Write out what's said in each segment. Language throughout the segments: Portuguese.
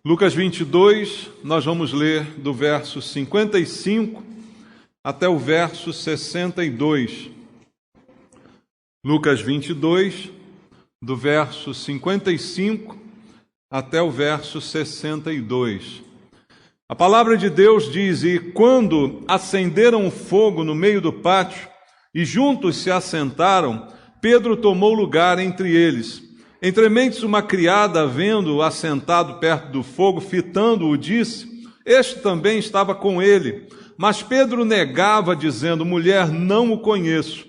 Lucas 22, nós vamos ler do verso 55 até o verso 62. Lucas 22, do verso 55 até o verso 62. A palavra de Deus diz: E quando acenderam o fogo no meio do pátio e juntos se assentaram, Pedro tomou lugar entre eles. Entrementes uma criada, vendo-o assentado perto do fogo, fitando-o, disse: Este também estava com ele. Mas Pedro negava, dizendo: Mulher, não o conheço.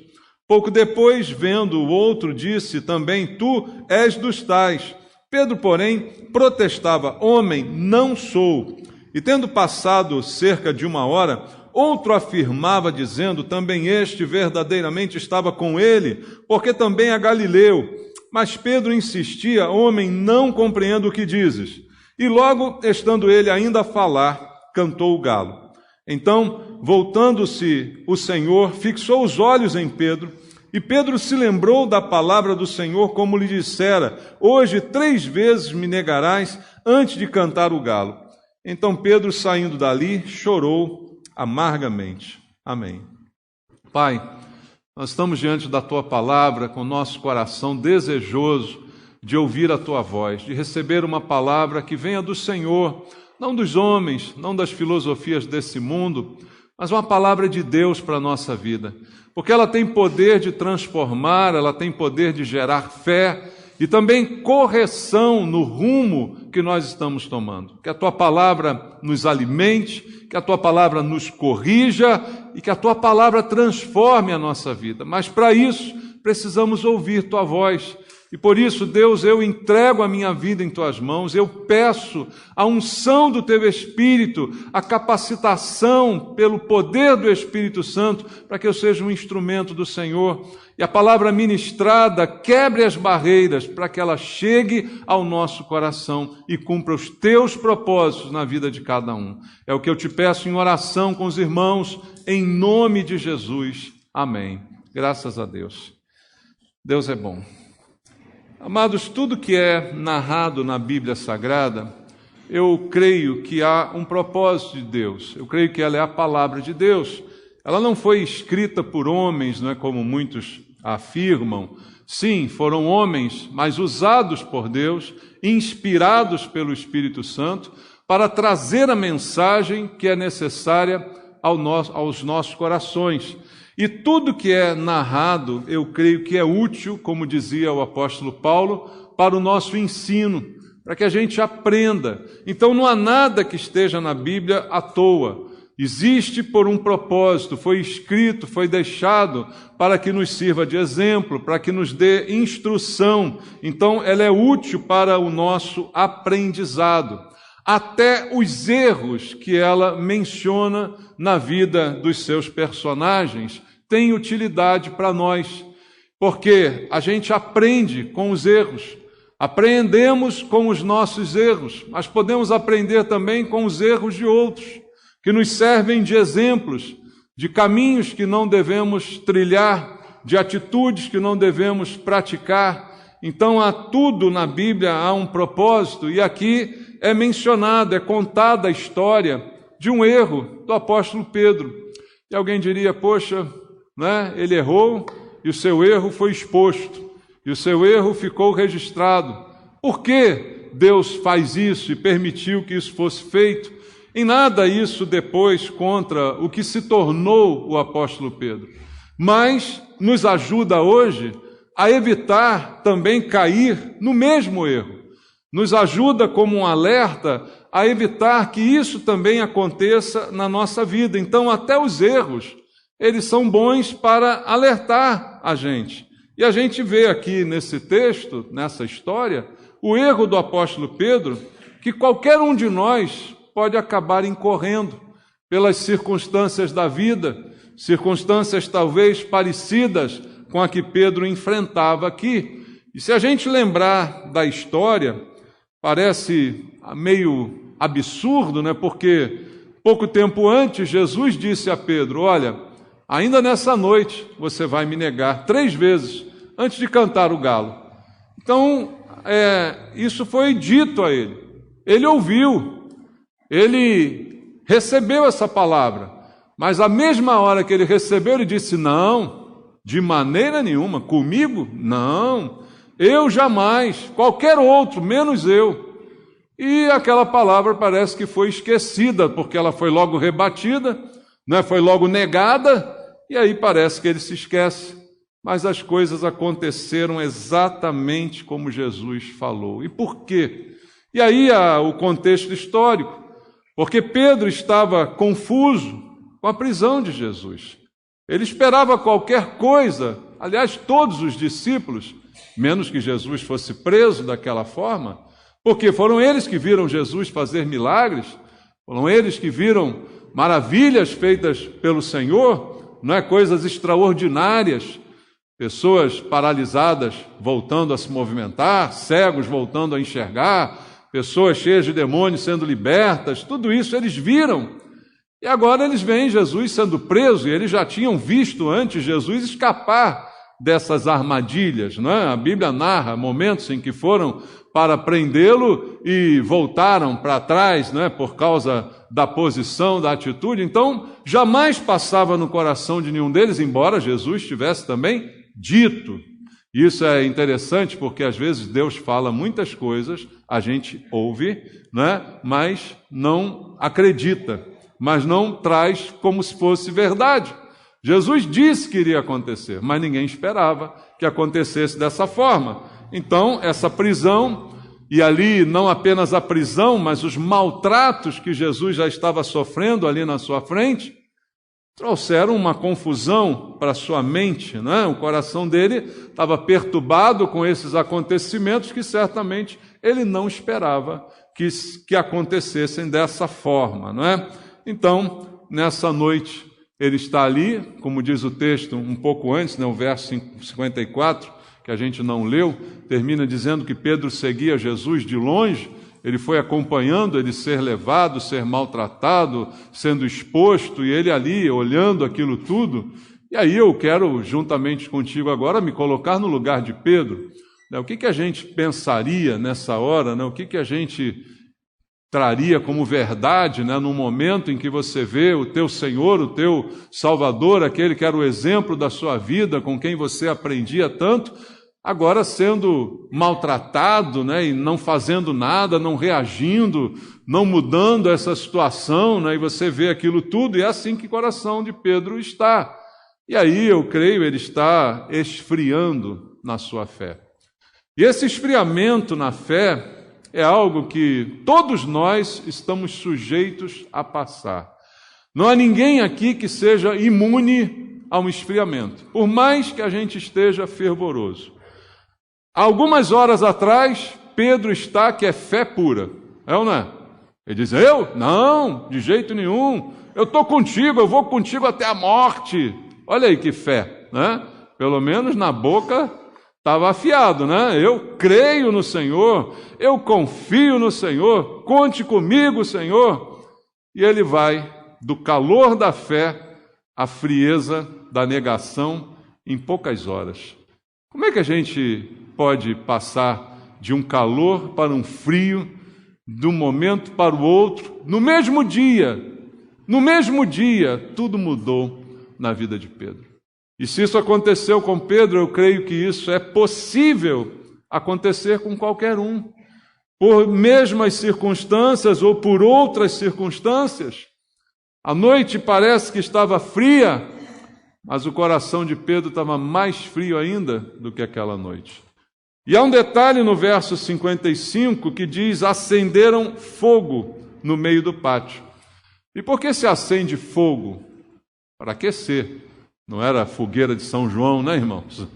Pouco depois, vendo o outro, disse também: Tu és dos tais. Pedro, porém, protestava: Homem, não sou. E tendo passado cerca de 1 hora, outro afirmava, dizendo: Também este verdadeiramente estava com ele, porque também é galileu. Mas Pedro insistia: Homem, não compreendo o que dizes. E logo, estando ele ainda a falar, cantou o galo. Então, voltando-se o Senhor, fixou os olhos em Pedro, e Pedro se lembrou da palavra do Senhor, como lhe dissera: Hoje 3 vezes me negarás antes de cantar o galo. Então Pedro, saindo dali, chorou amargamente. Amém. Pai, nós estamos diante da Tua palavra com nosso coração desejoso de ouvir a Tua voz, de receber uma palavra que venha do Senhor, não dos homens, não das filosofias desse mundo, mas uma palavra de Deus para a nossa vida, porque ela tem poder de transformar, ela tem poder de gerar fé e também correção no rumo que nós estamos tomando. Que a Tua palavra nos alimente, que a Tua palavra nos corrija e que a Tua palavra transforme a nossa vida. Mas para isso precisamos ouvir Tua voz. E por isso, Deus, eu entrego a minha vida em Tuas mãos, eu peço a unção do Teu Espírito, a capacitação pelo poder do Espírito Santo, para que eu seja um instrumento do Senhor. E a palavra ministrada quebre as barreiras para que ela chegue ao nosso coração e cumpra os Teus propósitos na vida de cada um. É o que eu te peço em oração com os irmãos, em nome de Jesus. Amém. Graças a Deus. Deus é bom. Amados, tudo que é narrado na Bíblia Sagrada, eu creio que há um propósito de Deus. Eu creio que ela é a palavra de Deus. Ela não foi escrita por homens, não é como muitos afirmam. Sim, foram homens, mas usados por Deus, inspirados pelo Espírito Santo, para trazer a mensagem que é necessária aos nossos corações. E tudo que é narrado, eu creio que é útil, como dizia o apóstolo Paulo, para o nosso ensino, para que a gente aprenda. Então não há nada que esteja na Bíblia à toa. Existe por um propósito, foi escrito, foi deixado para que nos sirva de exemplo, para que nos dê instrução. Então ela é útil para o nosso aprendizado. Até os erros que ela menciona na vida dos seus personagens têm utilidade para nós, porque a gente aprende com os erros, aprendemos com os nossos erros, mas podemos aprender também com os erros de outros, que nos servem de exemplos, de caminhos que não devemos trilhar, de atitudes que não devemos praticar. Então há tudo na Bíblia, há um propósito, e aqui é mencionada, é contada a história de um erro do apóstolo Pedro. E alguém diria: poxa, né, ele errou e o seu erro foi exposto, e o seu erro ficou registrado. Por que Deus faz isso e permitiu que isso fosse feito? Em nada isso depois contra o que se tornou o apóstolo Pedro, mas nos ajuda hoje a evitar também cair no mesmo erro. Nos ajuda como um alerta a evitar que isso também aconteça na nossa vida. Então, até os erros, eles são bons para alertar a gente. E a gente vê aqui nesse texto, nessa história, o erro do apóstolo Pedro, que qualquer um de nós pode acabar incorrendo pelas circunstâncias da vida, circunstâncias talvez parecidas com a que Pedro enfrentava aqui. E se a gente lembrar da história, parece meio absurdo, né? Porque pouco tempo antes Jesus disse a Pedro: olha, ainda nessa noite você vai me negar 3 vezes antes de cantar o galo. Então, isso foi dito a ele. ele ouviu, ele recebeu essa palavra, mas à mesma hora que ele recebeu, ele disse: não, de maneira nenhuma, comigo, não, eu jamais, qualquer outro, menos eu. E aquela palavra parece que foi esquecida, porque ela foi logo rebatida, né? Foi logo negada, e aí parece que ele se esquece. Mas as coisas aconteceram exatamente como Jesus falou. E por quê? E aí o contexto histórico, porque Pedro estava confuso com a prisão de Jesus. Ele esperava qualquer coisa, aliás, todos os discípulos, menos que Jesus fosse preso daquela forma, porque foram eles que viram Jesus fazer milagres, foram eles que viram maravilhas feitas pelo Senhor, não é? Coisas extraordinárias, pessoas paralisadas voltando a se movimentar, cegos voltando a enxergar, pessoas cheias de demônios sendo libertas, tudo isso eles viram. E agora eles veem Jesus sendo preso, e eles já tinham visto antes Jesus escapar dessas armadilhas, não é? A Bíblia narra momentos em que foram para prendê-lo e voltaram para trás, não é? Por causa da posição, da atitude. Então, jamais passava no coração de nenhum deles, embora Jesus tivesse também dito. Isso é interessante porque às vezes Deus fala muitas coisas, a gente ouve, né? Mas não acredita, mas não traz como se fosse verdade. Jesus disse que iria acontecer, mas ninguém esperava que acontecesse dessa forma. Então, essa prisão, e ali não apenas a prisão, mas os maltratos que Jesus já estava sofrendo ali na sua frente, trouxeram uma confusão para a sua mente, né? O coração dele estava perturbado com esses acontecimentos que certamente ele não esperava que acontecessem dessa forma, não é? Então, nessa noite, ele está ali, como diz o texto um pouco antes, né, o verso 54, que a gente não leu, termina dizendo que Pedro seguia Jesus de longe. Ele foi acompanhando ele ser levado, ser maltratado, sendo exposto, e ele ali olhando aquilo tudo. E aí eu quero, juntamente contigo agora, me colocar no lugar de Pedro. O que a gente pensaria nessa hora, né? O que a gente traria como verdade, né? No momento em que você vê o teu Senhor, o teu Salvador, aquele que era o exemplo da sua vida, com quem você aprendia tanto, agora sendo maltratado, né, e não fazendo nada, não reagindo, não mudando essa situação, né, e você vê aquilo tudo, e é assim que o coração de Pedro está. E aí, eu creio, ele está esfriando na sua fé. E esse esfriamento na fé é algo que todos nós estamos sujeitos a passar. Não há ninguém aqui que seja imune a um esfriamento, por mais que a gente esteja fervoroso. Há algumas horas atrás, Pedro está que é fé pura, é ou não é? Ele diz: eu? Não, de jeito nenhum, eu estou contigo, eu vou contigo até a morte. Olha aí que fé, né? Pelo menos na boca estava afiado, né? Eu creio no Senhor, eu confio no Senhor, conte comigo, Senhor. E ele vai do calor da fé à frieza da negação em poucas horas. Como é que a gente pode passar de um calor para um frio, de um momento para o outro, no mesmo dia? No mesmo dia, tudo mudou na vida de Pedro. E se isso aconteceu com Pedro, eu creio que isso é possível acontecer com qualquer um, por mesmas circunstâncias ou por outras circunstâncias. A noite parece que estava fria, mas o coração de Pedro estava mais frio ainda do que aquela noite. E há um detalhe no verso 55 que diz: acenderam fogo no meio do pátio. E por que se acende fogo? Para aquecer. Não era fogueira de São João, né, irmãos?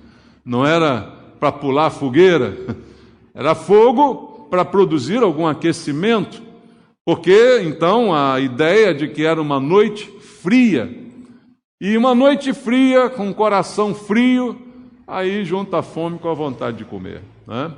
Não era para pular fogueira. Era fogo para produzir algum aquecimento. Porque, então, a ideia de que era uma noite fria. E uma noite fria, com o coração frio, aí junta a fome com a vontade de comer, né?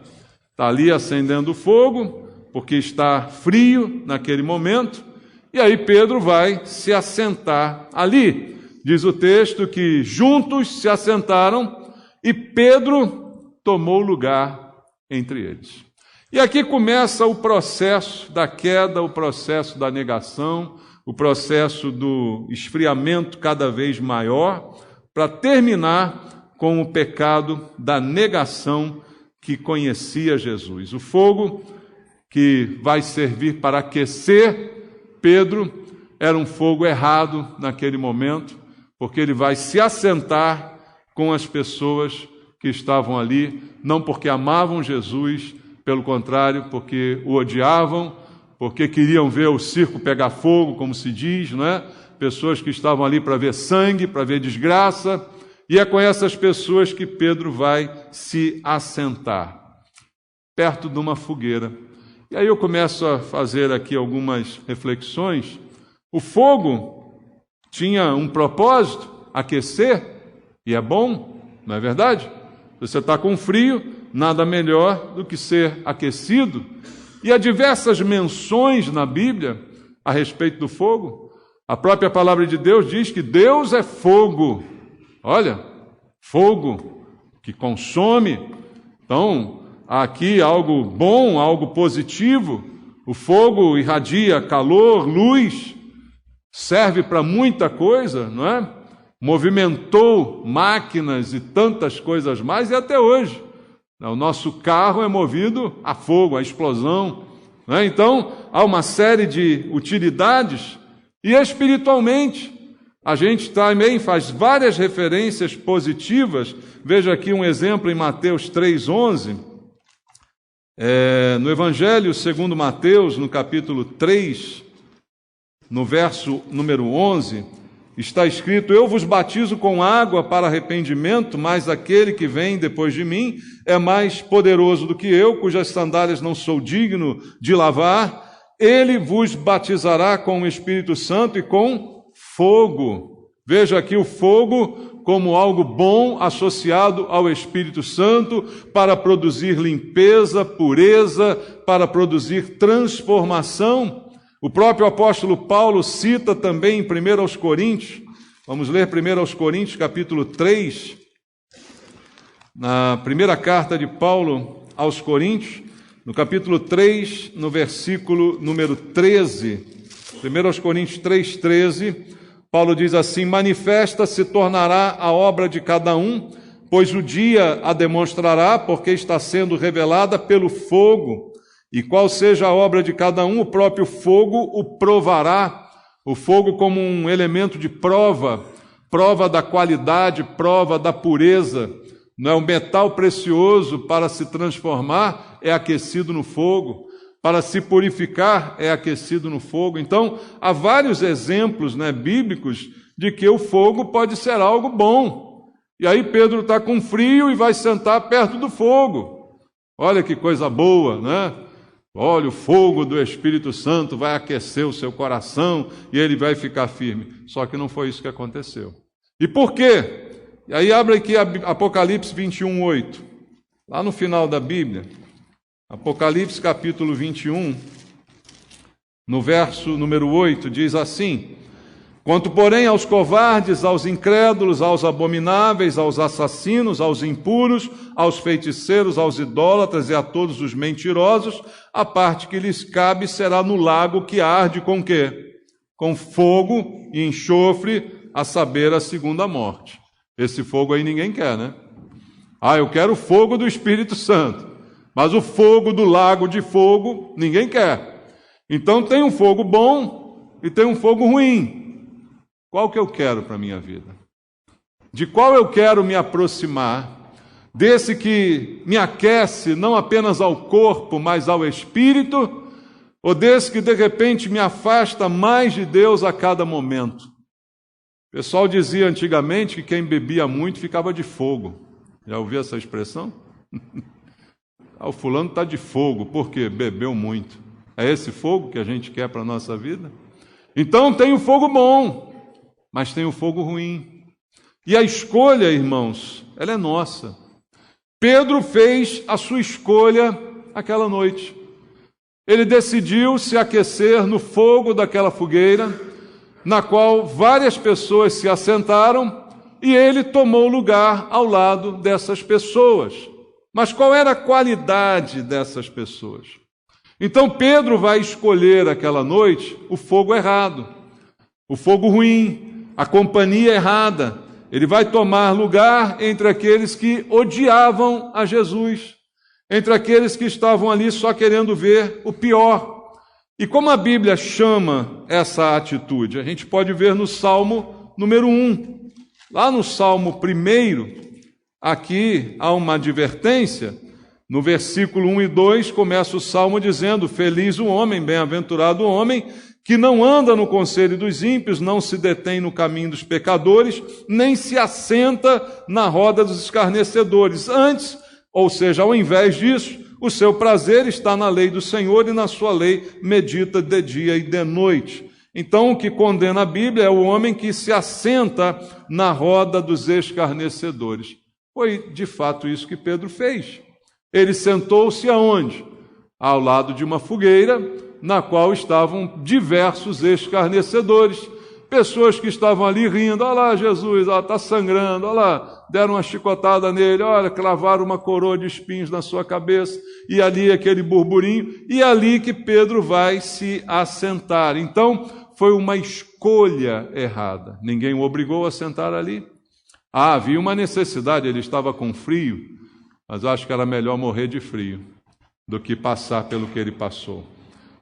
Está ali acendendo fogo, porque está frio naquele momento, e aí Pedro vai se assentar ali. Diz o texto que juntos se assentaram e Pedro tomou lugar entre eles. E aqui começa o processo da queda, o processo da negação, o processo do esfriamento cada vez maior, para terminar com o pecado da negação que conhecia Jesus. O fogo que vai servir para aquecer Pedro era um fogo errado naquele momento, porque ele vai se assentar com as pessoas que estavam ali, não porque amavam Jesus, pelo contrário, porque o odiavam, porque queriam ver o circo pegar fogo, como se diz, não é? Pessoas que estavam ali para ver sangue, para ver desgraça, e é com essas pessoas que Pedro vai se assentar, perto de uma fogueira. E aí eu começo a fazer aqui algumas reflexões. O fogo tinha um propósito, aquecer, e é bom, não é verdade? Se você está com frio, nada melhor do que ser aquecido. E há diversas menções na Bíblia a respeito do fogo. A própria palavra de Deus diz que Deus é fogo. Olha, fogo que consome. Então, há aqui algo bom, algo positivo. O fogo irradia calor, luz, serve para muita coisa, não é? Movimentou máquinas e tantas coisas mais, e até hoje. O nosso carro é movido a fogo, a explosão, né? Então, há uma série de utilidades, e espiritualmente, a gente também faz várias referências positivas. Veja aqui um exemplo em Mateus 3,11, no Evangelho segundo Mateus, no capítulo 3, no verso número 11, está escrito: eu vos batizo com água para arrependimento, mas aquele que vem depois de mim é mais poderoso do que eu, cujas sandálias não sou digno de lavar. Ele vos batizará com o Espírito Santo e com fogo. Veja aqui o fogo como algo bom associado ao Espírito Santo para produzir limpeza, pureza, para produzir transformação. O próprio apóstolo Paulo cita também em 1 Coríntios, vamos ler 1 Coríntios capítulo 3, na primeira carta de Paulo aos Coríntios, no capítulo 3, no versículo número 13, 1 Coríntios 3,13, Paulo diz assim: manifesta se tornará a obra de cada um, pois o dia a demonstrará, porque está sendo revelada pelo fogo. E qual seja a obra de cada um, o próprio fogo o provará. O fogo como um elemento de prova, prova da qualidade, prova da pureza. Não é? O metal precioso, para se transformar, é aquecido no fogo. Para se purificar, é aquecido no fogo. Então, há vários exemplos, né, bíblicos de que o fogo pode ser algo bom. E aí Pedro está com frio e vai sentar perto do fogo. Olha que coisa boa, né? Olha, o fogo do Espírito Santo vai aquecer o seu coração e ele vai ficar firme. Só que não foi isso que aconteceu. E por quê? E aí abre aqui Apocalipse 21:8. Lá no final da Bíblia, Apocalipse capítulo 21, no verso número 8, diz assim: quanto, porém, aos covardes, aos incrédulos, aos abomináveis, aos assassinos, aos impuros, aos feiticeiros, aos idólatras e a todos os mentirosos, a parte que lhes cabe será no lago que arde com quê? Com fogo e enxofre, a saber, a segunda morte. Esse fogo aí ninguém quer, né? Eu quero o fogo do Espírito Santo, mas o fogo do lago de fogo ninguém quer. Então tem um fogo bom e tem um fogo ruim. Qual que eu quero para a minha vida? De qual eu quero me aproximar? Desse que me aquece não apenas ao corpo, mas ao espírito? Ou desse que de repente me afasta mais de Deus a cada momento? O pessoal dizia antigamente que quem bebia muito ficava de fogo. Já ouviu essa expressão? O fulano está de fogo, por quê? Bebeu muito. É esse fogo que a gente quer para a nossa vida? Então tem o fogo bom, mas tem o fogo ruim. E a escolha, irmãos, ela é nossa. Pedro fez a sua escolha aquela noite. Ele decidiu se aquecer no fogo daquela fogueira, na qual várias pessoas se assentaram, e ele tomou lugar ao lado dessas pessoas. Mas qual era a qualidade dessas pessoas? Então Pedro vai escolher aquela noite o fogo errado, o fogo ruim, a companhia errada. Ele vai tomar lugar entre aqueles que odiavam a Jesus, entre aqueles que estavam ali só querendo ver o pior. E como a Bíblia chama essa atitude? A gente pode ver no Salmo número 1. Lá no Salmo 1, aqui há uma advertência. No versículo 1 e 2 começa o Salmo dizendo: Feliz o homem, bem-aventurado o homem, que não anda no conselho dos ímpios, não se detém no caminho dos pecadores, nem se assenta na roda dos escarnecedores. Antes, ou seja, ao invés disso, o seu prazer está na lei do Senhor e na sua lei medita de dia e de noite. Então, o que condena a Bíblia é o homem que se assenta na roda dos escarnecedores. Foi de fato isso que Pedro fez. Ele sentou-se aonde? Ao lado de uma fogueira, na qual estavam diversos escarnecedores, pessoas que estavam ali rindo: olha lá Jesus, está sangrando, olha lá, deram uma chicotada nele, olha, clavaram uma coroa de espinhos na sua cabeça, e ali aquele burburinho, e ali que Pedro vai se assentar. Então, foi uma escolha errada. Ninguém o obrigou a sentar ali. Havia uma necessidade, ele estava com frio, mas acho que era melhor morrer de frio do que passar pelo que ele passou,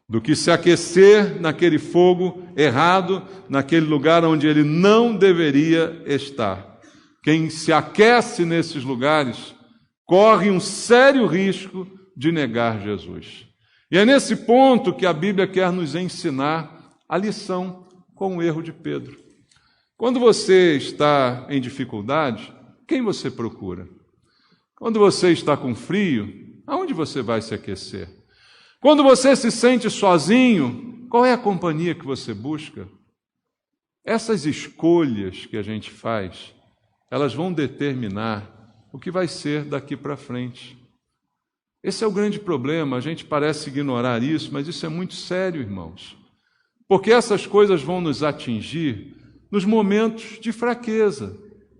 do que se aquecer naquele fogo errado, naquele lugar onde ele não deveria estar. Quem se aquece nesses lugares corre um sério risco de negar Jesus. E é nesse ponto que a Bíblia quer nos ensinar a lição com o erro de Pedro. Quando você está em dificuldade, quem você procura? Quando você está com frio, aonde você vai se aquecer? Quando você se sente sozinho, qual é a companhia que você busca? Essas escolhas que a gente faz, elas vão determinar o que vai ser daqui para frente. Esse é o grande problema, a gente parece ignorar isso, mas isso é muito sério, irmãos. Porque essas coisas vão nos atingir nos momentos de fraqueza.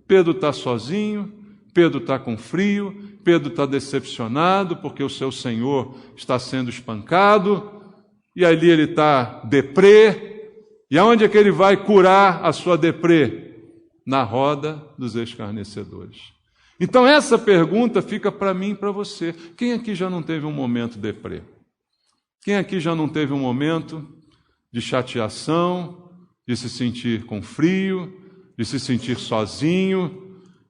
Pedro está sozinho, Pedro está com frio, Pedro está decepcionado porque o seu Senhor está sendo espancado, e ali ele está deprê. E aonde é que ele vai curar a sua deprê? Na roda dos escarnecedores. Então essa pergunta fica para mim e para você. Quem aqui já não teve um momento deprê? Quem aqui já não teve um momento de chateação, de se sentir com frio, de se sentir sozinho?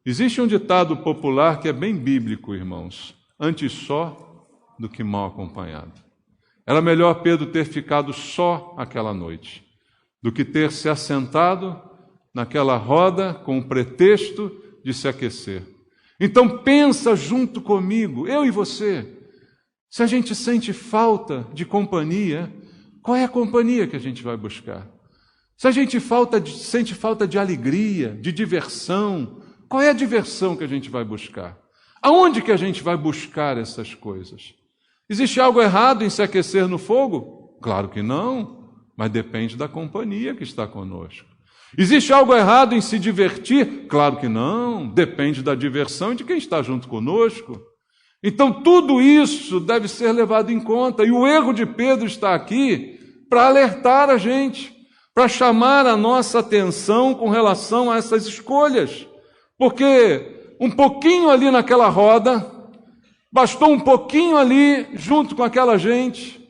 Existe um ditado popular que é bem bíblico, irmãos: antes só do que mal acompanhado. Era melhor Pedro ter ficado só aquela noite, do que ter se assentado naquela roda com o pretexto de se aquecer. Então pensa junto comigo, eu e você, se a gente sente falta de companhia, qual é a companhia que a gente vai buscar? Se a gente sente falta de alegria, de diversão, qual é a diversão que a gente vai buscar? Aonde que a gente vai buscar essas coisas? Existe algo errado em se aquecer no fogo? Claro que não, mas depende da companhia que está conosco. Existe algo errado em se divertir? Claro que não, depende da diversão e de quem está junto conosco. Então tudo isso deve ser levado em conta, e o erro de Pedro está aqui para alertar a gente, para chamar a nossa atenção com relação a essas escolhas. Porque um pouquinho ali naquela roda, bastou um pouquinho ali junto com aquela gente,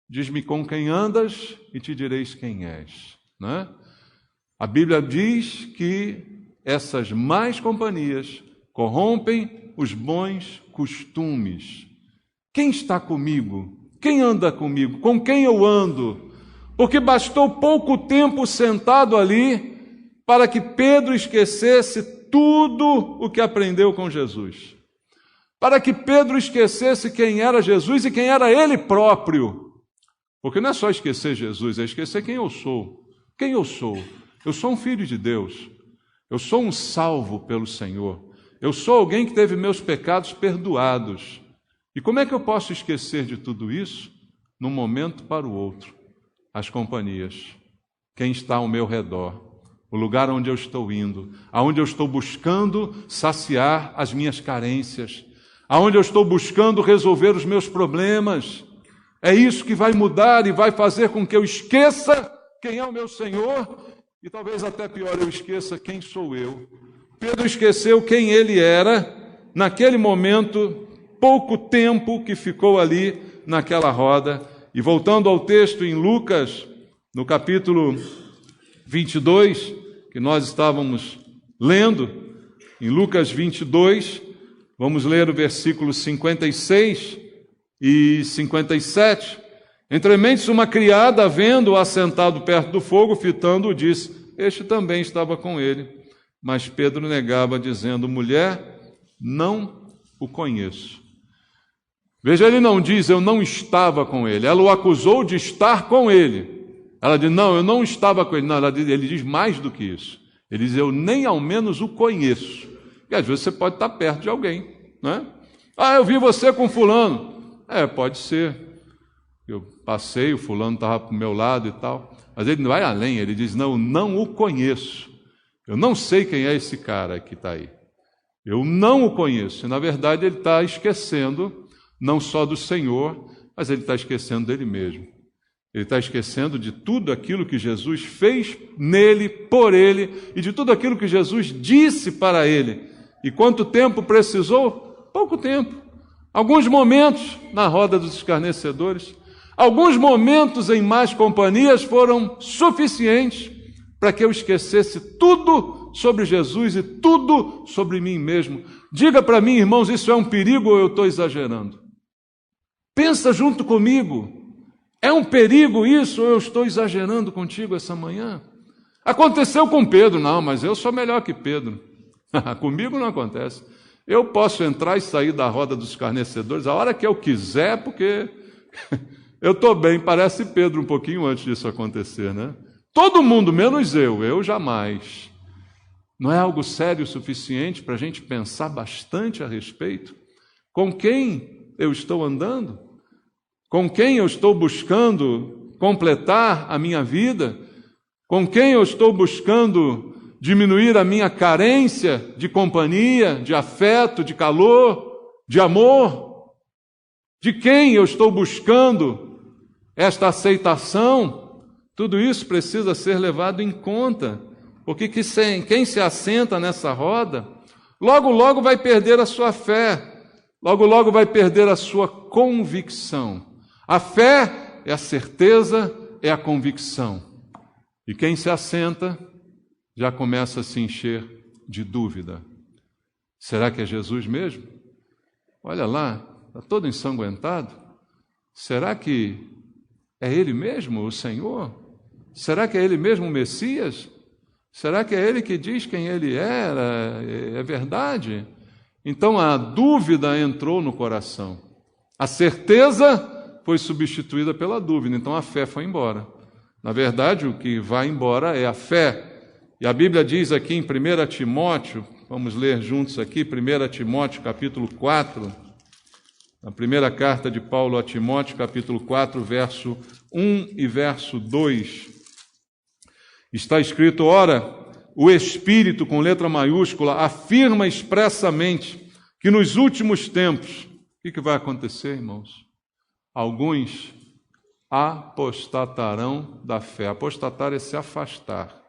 diz-me com quem andas e te direis quem és, né? A Bíblia diz que essas más companhias corrompem os bons costumes. Quem está comigo? Quem anda comigo? Com quem eu ando? Porque bastou pouco tempo sentado ali para que Pedro esquecesse tudo o que aprendeu com Jesus. Para que Pedro esquecesse quem era Jesus e quem era ele próprio. Porque não é só esquecer Jesus, é esquecer quem eu sou. Quem eu sou? Eu sou um filho de Deus. Eu sou um salvo pelo Senhor. Eu sou alguém que teve meus pecados perdoados. E como é que eu posso esquecer de tudo isso? Num momento para o outro. As companhias. Quem está ao meu redor. O lugar onde eu estou indo. Aonde eu estou buscando saciar as minhas carências. aonde eu estou buscando resolver os meus problemas. É isso que vai mudar e vai fazer com que eu esqueça quem é o meu Senhor e talvez até pior, eu esqueça quem sou eu. Pedro esqueceu quem ele era naquele momento, pouco tempo que ficou ali naquela roda. E voltando ao texto em Lucas, no capítulo 22, que nós estávamos lendo, em Lucas 22, vamos ler o versículo 56 e 57. Entre mentes, uma criada, vendo-o assentado perto do fogo, fitando-o, disse: este também estava com ele. Mas Pedro negava, dizendo: mulher, não o conheço. Veja, ele não diz: eu não estava com ele. Ela o acusou de estar com ele. Ela diz: não, eu não estava com ele. Não, ele diz mais do que isso. Ele diz: eu nem ao menos o conheço. E às vezes você pode estar perto de alguém, não é? Ah, eu vi você com fulano. Pode ser. Eu passei, o fulano estava para o meu lado e tal. Mas ele não vai além, ele diz: não, não o conheço. Eu não sei quem é esse cara que está aí. Eu não o conheço. E, na verdade, ele está esquecendo não só do Senhor, mas ele está esquecendo dele mesmo. Ele está esquecendo de tudo aquilo que Jesus fez nele, por ele, e de tudo aquilo que Jesus disse para ele. E quanto tempo precisou? Pouco tempo. Alguns momentos na roda dos escarnecedores, alguns momentos em más companhias foram suficientes para que eu esquecesse tudo sobre Jesus e tudo sobre mim mesmo. Diga para mim, irmãos, isso é um perigo ou eu estou exagerando? Pensa junto comigo. É um perigo isso ou eu estou exagerando contigo essa manhã? Aconteceu com Pedro, não, mas eu sou melhor que Pedro. Comigo não acontece. Eu posso entrar e sair da roda dos escarnecedores a hora que eu quiser, porque eu estou bem. Parece Pedro um pouquinho antes disso acontecer, né? Todo mundo, menos eu jamais. Não é algo sério o suficiente para a gente pensar bastante a respeito? Com quem eu estou andando? Com quem eu estou buscando completar a minha vida? Com quem eu estou buscando diminuir a minha carência de companhia, de afeto, de calor, de amor? De quem eu estou buscando esta aceitação? Tudo isso precisa ser levado em conta, porque quem se assenta nessa roda, logo, logo vai perder a sua fé, logo, logo vai perder a sua convicção. A fé é a certeza, é a convicção. E quem se assenta já começa a se encher de dúvida. Será que é Jesus mesmo? Olha lá, está todo ensanguentado. Será que é Ele mesmo, o Senhor? Será que é Ele mesmo o Messias? Será que é Ele que diz quem Ele era? É verdade? Então a dúvida entrou no coração. A certeza foi substituída pela dúvida, então a fé foi embora. Na verdade, o que vai embora é a fé. E a Bíblia diz aqui em 1 Timóteo, vamos ler juntos aqui, 1 Timóteo capítulo 4, a primeira carta de Paulo a Timóteo, capítulo 4, verso 1 e verso 2. Está escrito: ora, o Espírito, com letra maiúscula, afirma expressamente que nos últimos tempos, o que vai acontecer, irmãos? Alguns apostatarão da fé. Apostatar é se afastar.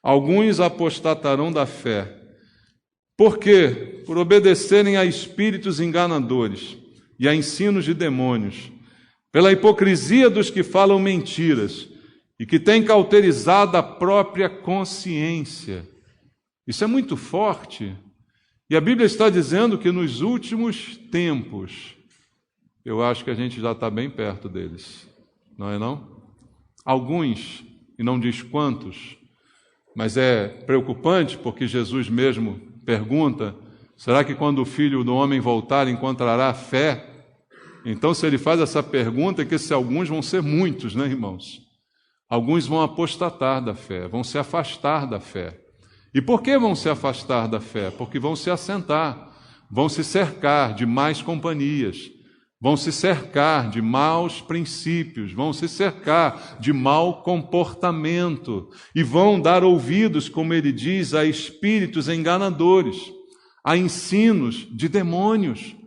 Alguns apostatarão da fé. Por quê? Por obedecerem a espíritos enganadores e a ensinos de demônios, pela hipocrisia dos que falam mentiras e que têm cauterizado a própria consciência. Isso é muito forte. E a Bíblia está dizendo que nos últimos tempos, eu acho que a gente já está bem perto deles, não é não? Alguns, e não diz quantos, mas é preocupante porque Jesus mesmo pergunta: será que quando o Filho do Homem voltar encontrará fé? Então, se ele faz essa pergunta, é que esses alguns vão ser muitos, né, irmãos? Alguns vão apostatar da fé, vão se afastar da fé. E por que vão se afastar da fé? Porque vão se assentar, vão se cercar de más companhias, vão se cercar de maus princípios, vão se cercar de mau comportamento e vão dar ouvidos, como ele diz, a espíritos enganadores, a ensinos de demônios.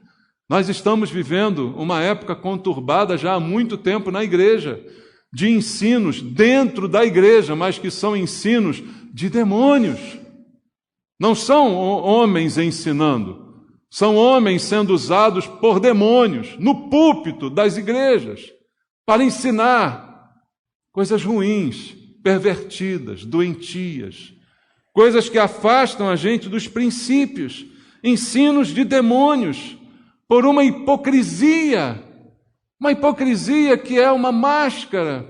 Nós estamos vivendo uma época conturbada já há muito tempo na igreja, de ensinos dentro da igreja, mas que são ensinos de demônios. Não são homens ensinando, são homens sendo usados por demônios no púlpito das igrejas para ensinar coisas ruins, pervertidas, doentias, coisas que afastam a gente dos princípios, ensinos de demônios, por uma hipocrisia que é uma máscara.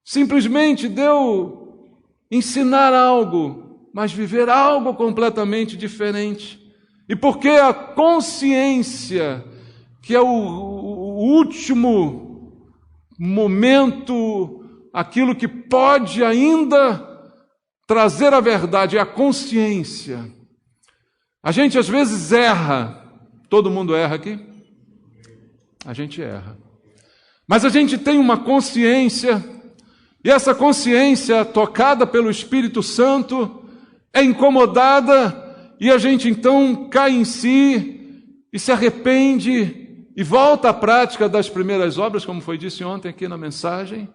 Simplesmente deu ensinar algo, mas viver algo completamente diferente. E porque a consciência, que é o último momento, aquilo que pode ainda trazer a verdade, é a consciência. A gente às vezes erra. Todo mundo erra aqui? A gente erra. Mas a gente tem uma consciência, e essa consciência, tocada pelo Espírito Santo, é incomodada, e a gente então cai em si, e se arrepende, e volta à prática das primeiras obras, como foi dito ontem aqui na mensagem.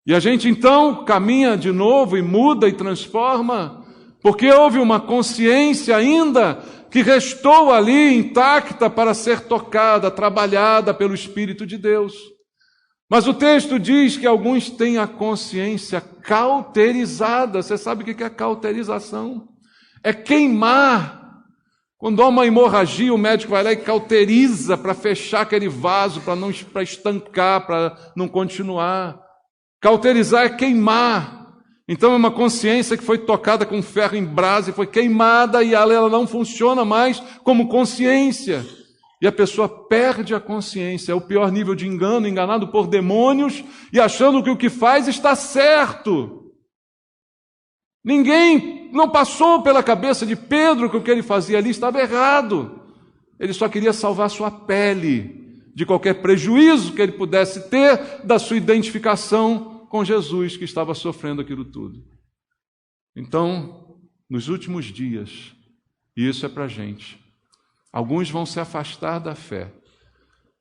E a gente então caminha de novo, e muda, e transforma, porque houve uma consciência ainda que restou ali intacta para ser tocada, trabalhada pelo Espírito de Deus. Mas o texto diz que alguns têm a consciência cauterizada. Você sabe o que é cauterização? É queimar. Quando há uma hemorragia, o médico vai lá e cauteriza para fechar aquele vaso, para estancar, para não continuar. Cauterizar é queimar. Então é uma consciência que foi tocada com ferro em brasa e foi queimada, e ela não funciona mais como consciência. E a pessoa perde a consciência. É o pior nível de engano, enganado por demônios e achando que o que faz está certo. Não passou pela cabeça de Pedro que o que ele fazia ali estava errado. Ele só queria salvar sua pele de qualquer prejuízo que ele pudesse ter da sua identificação com Jesus, que estava sofrendo aquilo tudo. Então, nos últimos dias, e isso é para a gente, alguns vão se afastar da fé.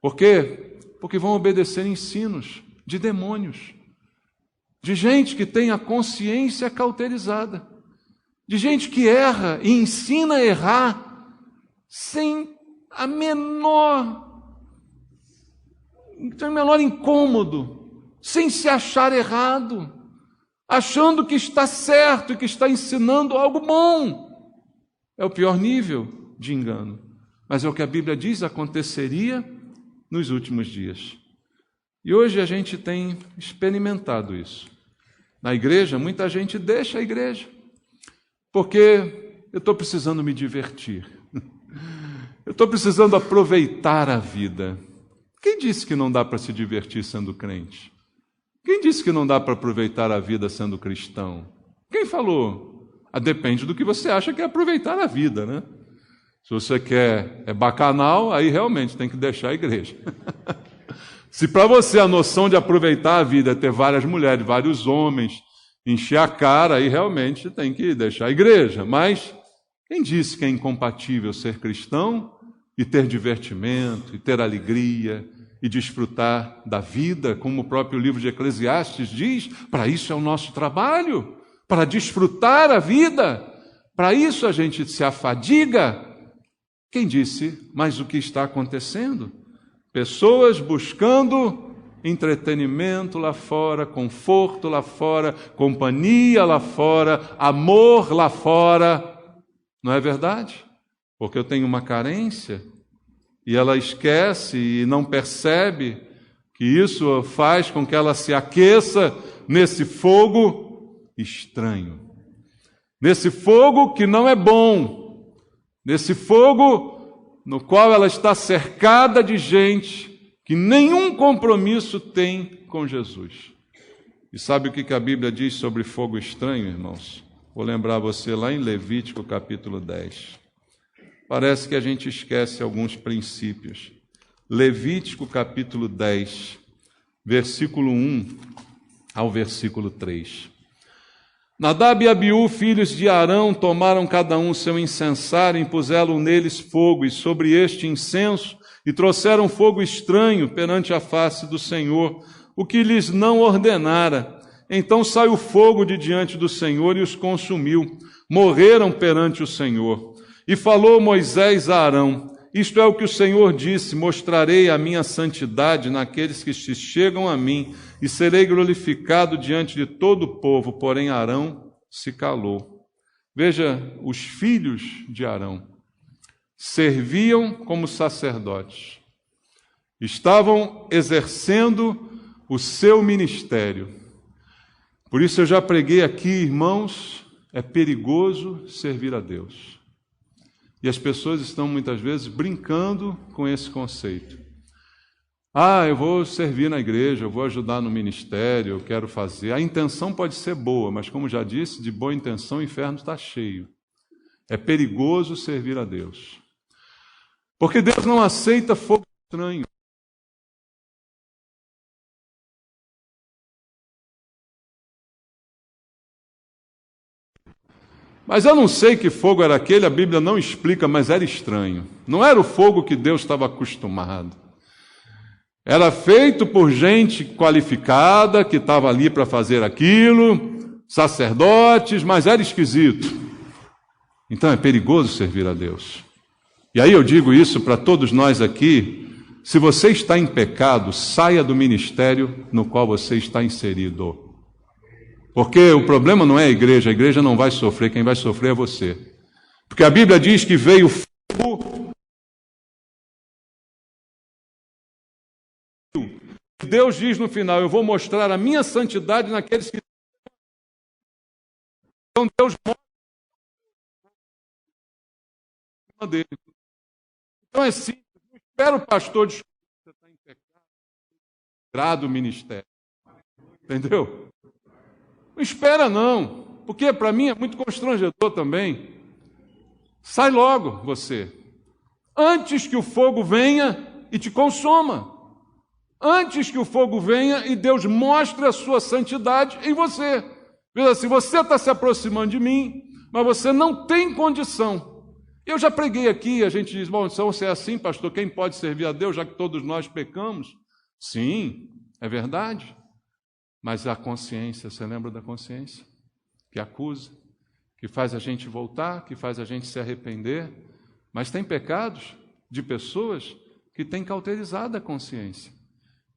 Por quê? Porque vão obedecer ensinos de demônios, de gente que tem a consciência cauterizada, de gente que erra e ensina a errar sem a menor incômodo, sem se achar errado, achando que está certo e que está ensinando algo bom. É o pior nível de engano. Mas é o que a Bíblia diz aconteceria nos últimos dias. E hoje a gente tem experimentado isso. Na igreja, muita gente deixa a igreja, porque eu estou precisando me divertir. Eu estou precisando aproveitar a vida. Quem disse que não dá para se divertir sendo crente? Quem disse que não dá para aproveitar a vida sendo cristão? Quem falou? Depende do que você acha que é aproveitar a vida, né? Se você quer bacanal, aí realmente tem que deixar a igreja. Se para você a noção de aproveitar a vida é ter várias mulheres, vários homens, encher a cara, aí realmente tem que deixar a igreja. Mas quem disse que é incompatível ser cristão e ter divertimento, e ter alegria, e desfrutar da vida, como o próprio livro de Eclesiastes diz? Para isso é o nosso trabalho, para desfrutar a vida. Para isso a gente se afadiga. Quem disse? Mas o que está acontecendo? Pessoas buscando entretenimento lá fora, conforto lá fora, companhia lá fora, amor lá fora. Não é verdade? Porque eu tenho uma carência, e ela esquece e não percebe que isso faz com que ela se aqueça nesse fogo estranho, nesse fogo que não é bom, nesse fogo no qual ela está cercada de gente que nenhum compromisso tem com Jesus. E sabe o que a Bíblia diz sobre fogo estranho, irmãos? Vou lembrar você lá em Levítico capítulo 10. Parece que a gente esquece alguns princípios. Levítico capítulo 10, versículo 1 ao versículo 3. Nadab e Abiú, filhos de Arão, tomaram cada um seu incensário e impuseram neles fogo, e sobre este incenso e trouxeram fogo estranho perante a face do Senhor, o que lhes não ordenara. Então saiu fogo de diante do Senhor e os consumiu. Morreram perante o Senhor. E falou Moisés a Arão: isto é o que o Senhor disse: mostrarei a minha santidade naqueles que se chegam a mim, e serei glorificado diante de todo o povo. Porém Arão se calou. Veja, os filhos de Arão serviam como sacerdotes, estavam exercendo o seu ministério. Por isso eu já preguei aqui, irmãos, é perigoso servir a Deus. E as pessoas estão muitas vezes brincando com esse conceito. Eu vou servir na igreja, eu vou ajudar no ministério, eu quero fazer. A intenção pode ser boa, mas como já disse, de boa intenção o inferno está cheio. É perigoso servir a Deus. Porque Deus não aceita fogo estranho. Mas eu não sei que fogo era aquele, a Bíblia não explica, mas era estranho. Não era o fogo que Deus estava acostumado. Era feito por gente qualificada, que estava ali para fazer aquilo, sacerdotes, mas era esquisito. Então é perigoso servir a Deus. E aí eu digo isso para todos nós aqui: se você está em pecado, saia do ministério no qual você está inserido. Porque o problema não é a igreja não vai sofrer, quem vai sofrer é você. Porque a Bíblia diz que veio fogo. Deus diz no final: eu vou mostrar a minha santidade naqueles que... Então Deus mostra dele. Então é simples, não espera o pastor descobrir que você está em pecado, grado o ministério. Entendeu? Não espera não, porque para mim é muito constrangedor também. Sai logo você, antes que o fogo venha e te consuma. Antes que o fogo venha e Deus mostre a sua santidade em você. Veja, se você está se aproximando de mim, mas você não tem condição. Eu já preguei aqui, a gente diz: bom, então se é assim, pastor, quem pode servir a Deus, já que todos nós pecamos? Sim, é verdade. Mas a consciência, você lembra da consciência? Que acusa, que faz a gente voltar, que faz a gente se arrepender. Mas tem pecados de pessoas que têm cauterizado a consciência.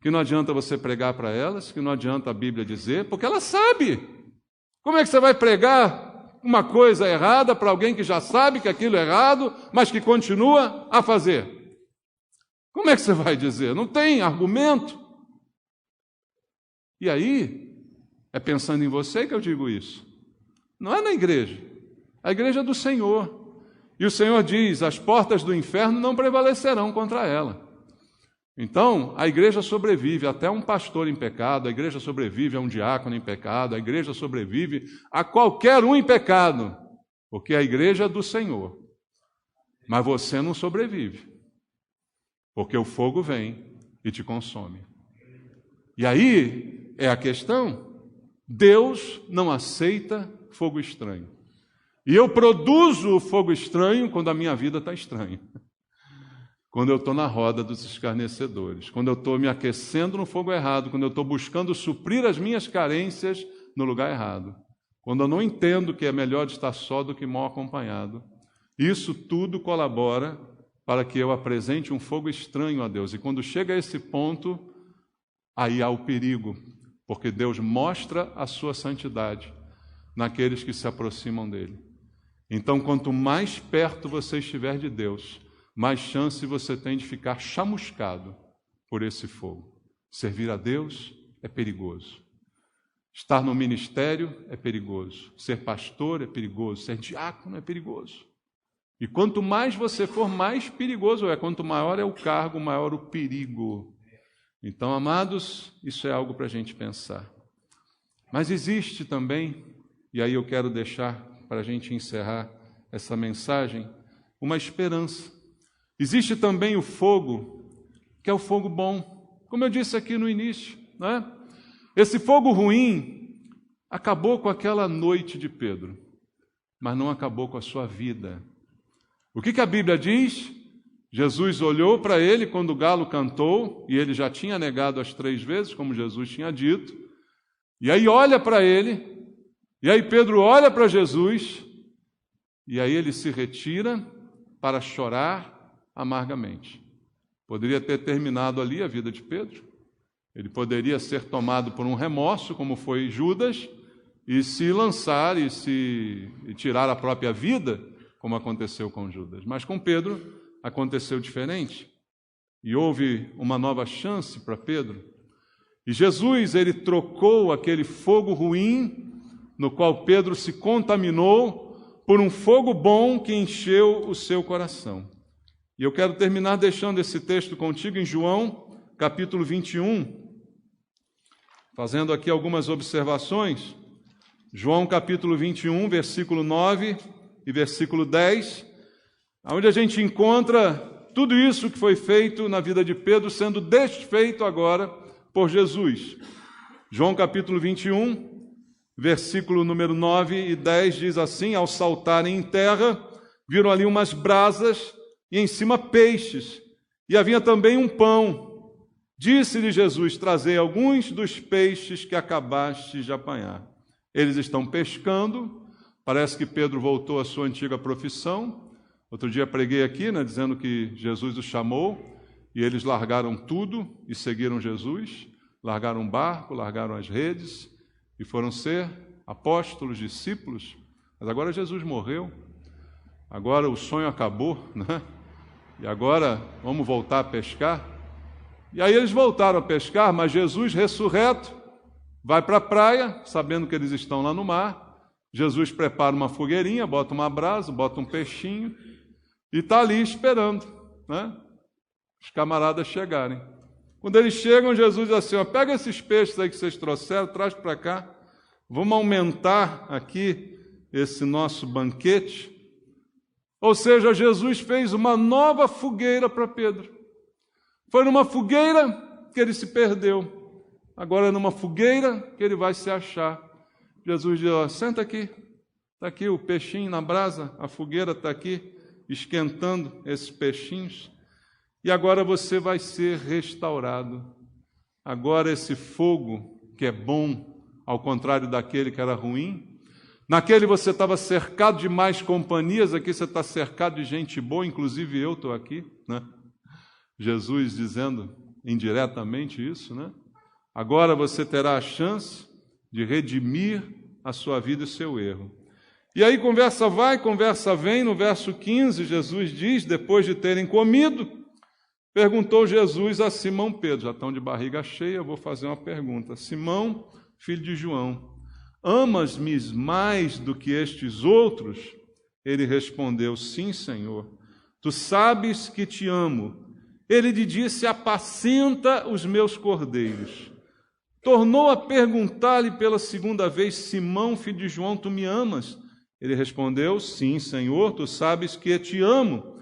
Que não adianta você pregar para elas, que não adianta a Bíblia dizer, porque ela sabe. Como é que você vai pregar uma coisa errada para alguém que já sabe que aquilo é errado, mas que continua a fazer? Como é que você vai dizer? Não tem argumento. E aí, é pensando em você que eu digo isso. Não é na igreja. A igreja é do Senhor. E o Senhor diz: as portas do inferno não prevalecerão contra ela. Então, a igreja sobrevive até a um pastor em pecado, a igreja sobrevive a um diácono em pecado, a igreja sobrevive a qualquer um em pecado, porque a igreja é do Senhor. Mas você não sobrevive, porque o fogo vem e te consome. E aí é a questão: Deus não aceita fogo estranho. E eu produzo o fogo estranho quando a minha vida está estranha. Quando eu estou na roda dos escarnecedores, quando eu estou me aquecendo no fogo errado, quando eu estou buscando suprir as minhas carências no lugar errado, quando eu não entendo que é melhor estar só do que mal acompanhado. Isso tudo colabora para que eu apresente um fogo estranho a Deus. E quando chega a esse ponto, aí há o perigo, porque Deus mostra a sua santidade naqueles que se aproximam dele. Então, quanto mais perto você estiver de Deus, mais chance você tem de ficar chamuscado por esse fogo. Servir a Deus é perigoso. Estar no ministério é perigoso. Ser pastor é perigoso. Ser diácono é perigoso. E quanto mais você for, mais perigoso é. Quanto maior é o cargo, maior o perigo. Então, amados, isso é algo para a gente pensar. Mas existe também, e aí eu quero deixar para a gente encerrar essa mensagem, uma esperança. Existe também o fogo, que é o fogo bom, como eu disse aqui no início, não é? Esse fogo ruim acabou com aquela noite de Pedro, mas não acabou com a sua vida. O que a Bíblia diz? Jesus olhou para ele quando o galo cantou, e ele já tinha negado as 3 vezes, como Jesus tinha dito, e aí olha para ele, e aí Pedro olha para Jesus, e aí ele se retira para chorar amargamente. Poderia ter terminado ali a vida de Pedro, ele poderia ser tomado por um remorso, como foi Judas, e se lançar e tirar a própria vida, como aconteceu com Judas. Mas com Pedro aconteceu diferente, e houve uma nova chance para Pedro. E Jesus, ele trocou aquele fogo ruim, no qual Pedro se contaminou, por um fogo bom que encheu o seu coração. E eu quero terminar deixando esse texto contigo em João, capítulo 21, fazendo aqui algumas observações. João, capítulo 21, versículo 9 e versículo 10, onde a gente encontra tudo isso que foi feito na vida de Pedro sendo desfeito agora por Jesus. João capítulo 21, versículo número 9 e 10 diz assim: ao saltarem em terra, viram ali umas brasas e em cima peixes, e havia também um pão. Disse-lhe Jesus: trazei alguns dos peixes que acabastes de apanhar. Eles estão pescando, parece que Pedro voltou à sua antiga profissão. Outro dia preguei aqui, dizendo que Jesus os chamou, e eles largaram tudo e seguiram Jesus, largaram o barco, largaram as redes, e foram ser apóstolos, discípulos. Mas agora Jesus morreu, agora o sonho acabou, E agora vamos voltar a pescar? E aí eles voltaram a pescar, mas Jesus ressurreto vai para a praia, sabendo que eles estão lá no mar. Jesus prepara uma fogueirinha, bota uma brasa, bota um peixinho, e está ali esperando, os camaradas chegarem. Quando eles chegam, Jesus diz assim: pega esses peixes aí que vocês trouxeram, traz para cá, vamos aumentar aqui esse nosso banquete. Ou seja, Jesus fez uma nova fogueira para Pedro. Foi numa fogueira que ele se perdeu, agora é numa fogueira que ele vai se achar. Jesus diz: senta aqui, está aqui o peixinho na brasa, a fogueira está aqui, esquentando esses peixinhos, e agora você vai ser restaurado. Agora esse fogo que é bom, ao contrário daquele que era ruim, naquele você estava cercado de mais companhias, aqui você está cercado de gente boa, inclusive eu estou aqui, Jesus dizendo indiretamente isso, Agora você terá a chance de redimir a sua vida e o seu erro. E aí conversa vai, conversa vem. No verso 15, Jesus diz, depois de terem comido, perguntou Jesus a Simão Pedro: já estão de barriga cheia, eu vou fazer uma pergunta. Simão, filho de João, amas-me mais do que estes outros? Ele respondeu: sim, Senhor, tu sabes que te amo. Ele lhe disse: apacenta os meus cordeiros. Tornou a perguntar-lhe pela segunda vez: Simão, filho de João, tu me amas? Ele respondeu: sim, Senhor, tu sabes que te amo.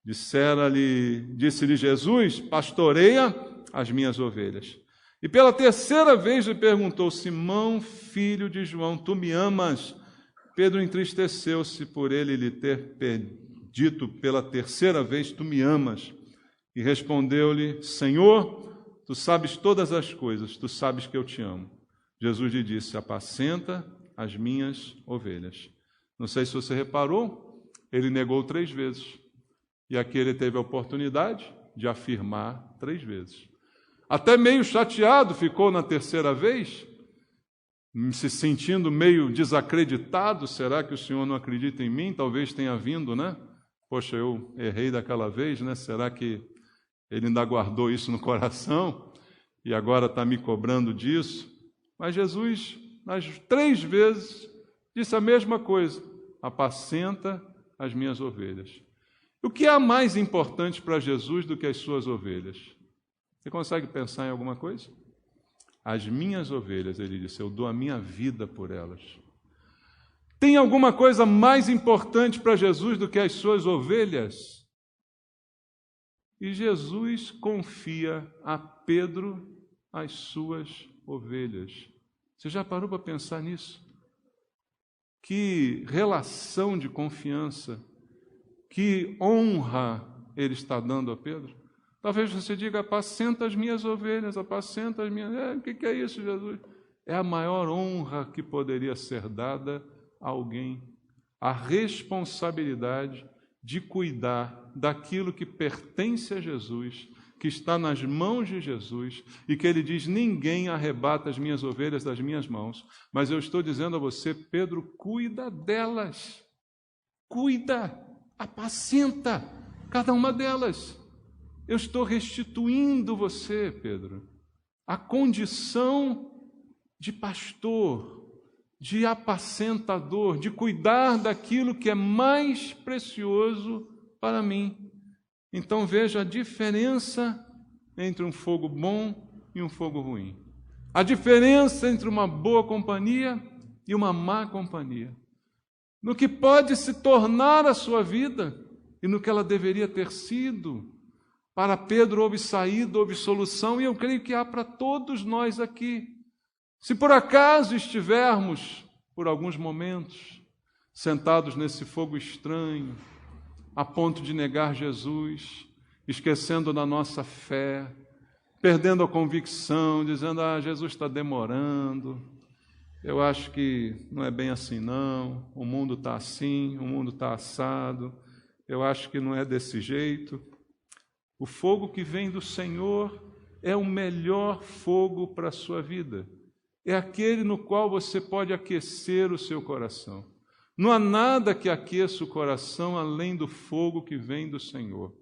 Disse-lhe Jesus: pastoreia as minhas ovelhas. E pela terceira vez lhe perguntou: Simão, filho de João, tu me amas? Pedro entristeceu-se por ele lhe ter dito pela terceira vez: tu me amas. E respondeu-lhe: Senhor, tu sabes todas as coisas, tu sabes que eu te amo. Jesus lhe disse: apacenta as minhas ovelhas. Não sei se você reparou, ele negou 3 vezes. E aqui ele teve a oportunidade de afirmar 3 vezes. Até meio chateado ficou na terceira vez, se sentindo meio desacreditado. Será que o Senhor não acredita em mim? Talvez tenha vindo, Poxa, eu errei daquela vez, Será que ele ainda guardou isso no coração e agora está me cobrando disso? Mas Jesus, nas 3 vezes, disse a mesma coisa: apacenta as minhas ovelhas. O que há mais importante para Jesus do que as suas ovelhas? Você consegue pensar em alguma coisa? As minhas ovelhas, ele disse, eu dou a minha vida por elas. Tem alguma coisa mais importante para Jesus do que as suas ovelhas? E Jesus confia a Pedro as suas ovelhas. Você já parou para pensar nisso? Que relação de confiança, que honra ele está dando a Pedro? Talvez você diga: apacenta as minhas ovelhas, apacenta as minhas... O que é isso, Jesus? É a maior honra que poderia ser dada a alguém. A responsabilidade de cuidar daquilo que pertence a Jesus, que está nas mãos de Jesus, e que ele diz: ninguém arrebata as minhas ovelhas das minhas mãos. Mas eu estou dizendo a você, Pedro, cuida delas. Cuida, apacenta cada uma delas. Eu estou restituindo você, Pedro, a condição de pastor, de apacentador, de cuidar daquilo que é mais precioso para mim. Então veja a diferença entre um fogo bom e um fogo ruim. A diferença entre uma boa companhia e uma má companhia. No que pode se tornar a sua vida e no que ela deveria ter sido. Para Pedro houve saída, houve solução, e eu creio que há para todos nós aqui. Se por acaso estivermos, por alguns momentos, sentados nesse fogo estranho, a ponto de negar Jesus, esquecendo da nossa fé, perdendo a convicção, dizendo: Jesus está demorando, eu acho que não é bem assim não, o mundo está assim, o mundo está assado, eu acho que não é desse jeito. O fogo que vem do Senhor é o melhor fogo para a sua vida. É aquele no qual você pode aquecer o seu coração. Não há nada que aqueça o coração além do fogo que vem do Senhor.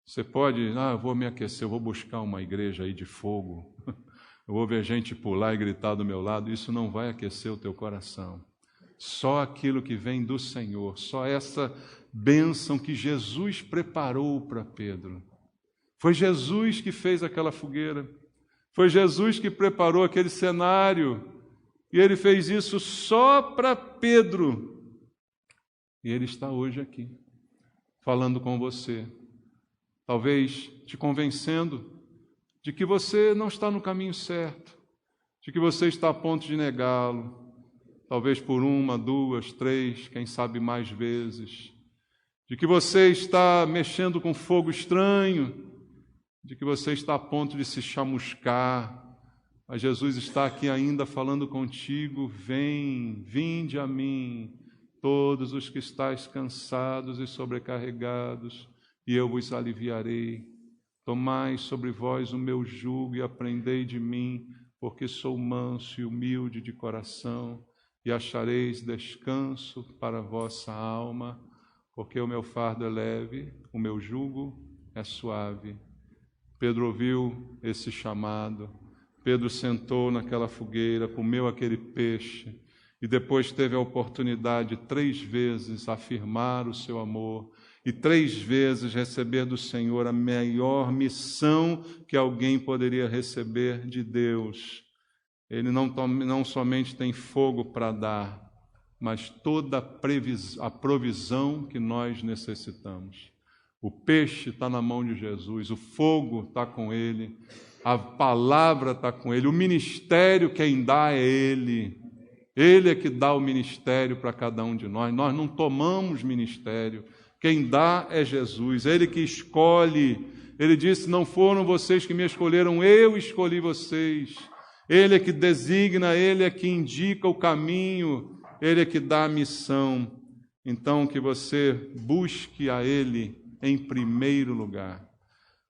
Você pode: eu vou me aquecer, eu vou buscar uma igreja aí de fogo, eu vou ver gente pular e gritar do meu lado. Isso não vai aquecer o teu coração. Só aquilo que vem do Senhor, só essa bênção que Jesus preparou para Pedro. Foi Jesus que fez aquela fogueira. Foi Jesus que preparou aquele cenário. E ele fez isso só para Pedro. E ele está hoje aqui, falando com você. Talvez te convencendo de que você não está no caminho certo, de que você está a ponto de negá-lo. Talvez por 1, 2, 3, quem sabe mais vezes. De que você está mexendo com fogo estranho, de que você está a ponto de se chamuscar, mas Jesus está aqui ainda falando contigo: vinde a mim, todos os que estáis cansados e sobrecarregados, e eu vos aliviarei. Tomai sobre vós o meu jugo e aprendei de mim, porque sou manso e humilde de coração, e achareis descanso para a vossa alma, porque o meu fardo é leve, o meu jugo é suave. Pedro ouviu esse chamado, Pedro sentou naquela fogueira, comeu aquele peixe e depois teve a oportunidade 3 vezes afirmar o seu amor e 3 vezes receber do Senhor a maior missão que alguém poderia receber de Deus. Ele não somente tem fogo para dar, mas toda a provisão que nós necessitamos. O peixe está na mão de Jesus, o fogo está com Ele, a palavra está com Ele, o ministério quem dá é Ele. Ele é que dá o ministério para cada um de nós. Nós não tomamos ministério, quem dá é Jesus, Ele que escolhe. Ele disse: não foram vocês que me escolheram, eu escolhi vocês. Ele é que designa, Ele é que indica o caminho, Ele é que dá a missão. Então que você busque a Ele em primeiro lugar.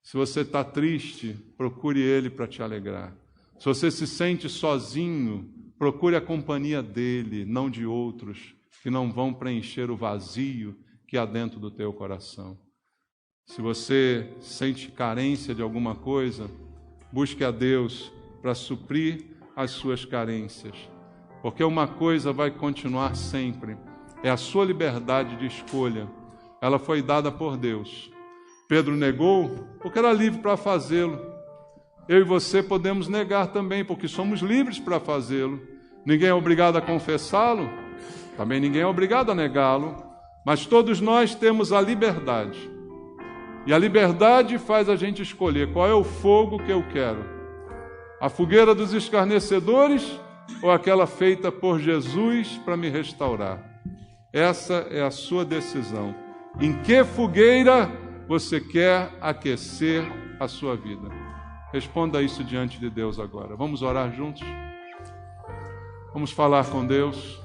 Se você está triste, procure Ele para te alegrar. Se você se sente sozinho, procure a companhia dEle, não de outros, que não vão preencher o vazio que há dentro do teu coração. Se você sente carência de alguma coisa, busque a Deus para suprir as suas carências. Porque uma coisa vai continuar sempre, é a sua liberdade de escolha. Ela foi dada por Deus. Pedro negou porque era livre para fazê-lo. Eu e você podemos negar também, porque somos livres para fazê-lo. Ninguém é obrigado a confessá-lo, também ninguém é obrigado a negá-lo, mas todos nós temos a liberdade. E a liberdade faz a gente escolher qual é o fogo que eu quero. A fogueira dos escarnecedores ou aquela feita por Jesus para me restaurar? Essa é a sua decisão. Em que fogueira você quer aquecer a sua vida? Responda isso diante de Deus agora. Vamos orar juntos? Vamos falar com Deus.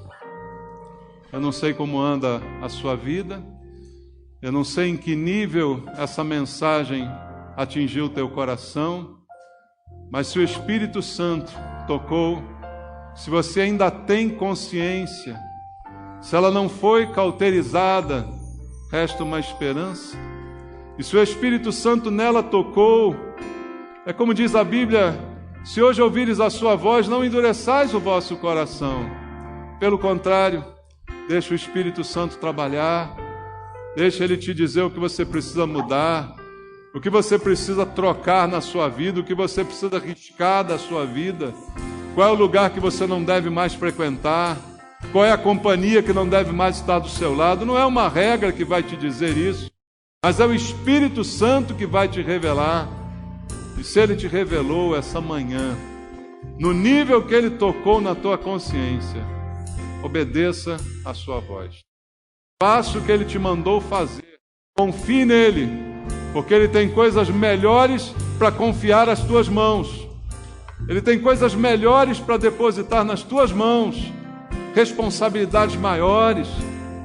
Eu não sei como anda a sua vida, eu não sei em que nível essa mensagem atingiu o teu coração, mas se o Espírito Santo tocou, se você ainda tem consciência, se ela não foi cauterizada, resta uma esperança. E se o Espírito Santo nela tocou, é como diz a Bíblia: se hoje ouvires a sua voz, não endureçais o vosso coração. Pelo contrário, deixa o Espírito Santo trabalhar, deixa Ele te dizer o que você precisa mudar, o que você precisa trocar na sua vida, o que você precisa riscar da sua vida, qual é o lugar que você não deve mais frequentar, qual é a companhia que não deve mais estar do seu lado. Não é uma regra que vai te dizer isso, mas é o Espírito Santo que vai te revelar. E se Ele te revelou essa manhã, no nível que Ele tocou na tua consciência, obedeça a sua voz. Faça o que Ele te mandou fazer. Confie nele, porque Ele tem coisas melhores para confiar às tuas mãos. Ele tem coisas melhores para depositar nas tuas mãos. Responsabilidades maiores,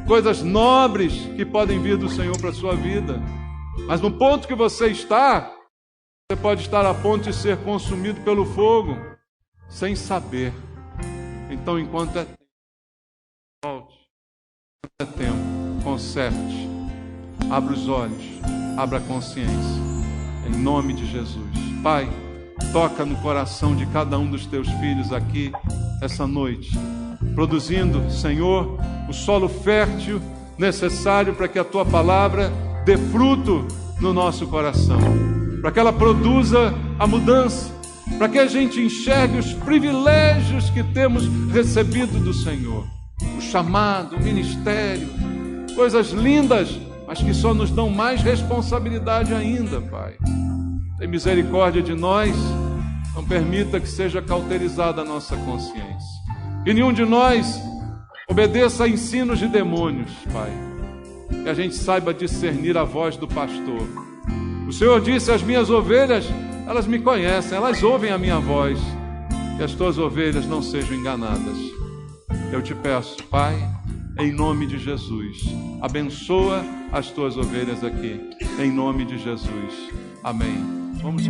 coisas nobres que podem vir do Senhor para a sua vida. Mas no ponto que você está, você pode estar a ponto de ser consumido pelo fogo, sem saber. Então, enquanto é tempo, volte. Enquanto é tempo, conserte. Abra os olhos, abra a consciência. Em nome de Jesus. Pai, toca no coração de cada um dos teus filhos aqui, essa noite, produzindo, Senhor, o solo fértil necessário para que a Tua palavra dê fruto no nosso coração, para que ela produza a mudança, para que a gente enxergue os privilégios que temos recebido do Senhor, o chamado, o ministério, coisas lindas, mas que só nos dão mais responsabilidade ainda, Pai. Tem misericórdia de nós, não permita que seja cauterizada a nossa consciência. Que nenhum de nós obedeça a ensinos de demônios, Pai. Que a gente saiba discernir a voz do pastor. O Senhor disse: as minhas ovelhas, elas me conhecem, elas ouvem a minha voz. Que as tuas ovelhas não sejam enganadas. Eu te peço, Pai, em nome de Jesus, abençoa as tuas ovelhas aqui, em nome de Jesus. Amém. Vamos.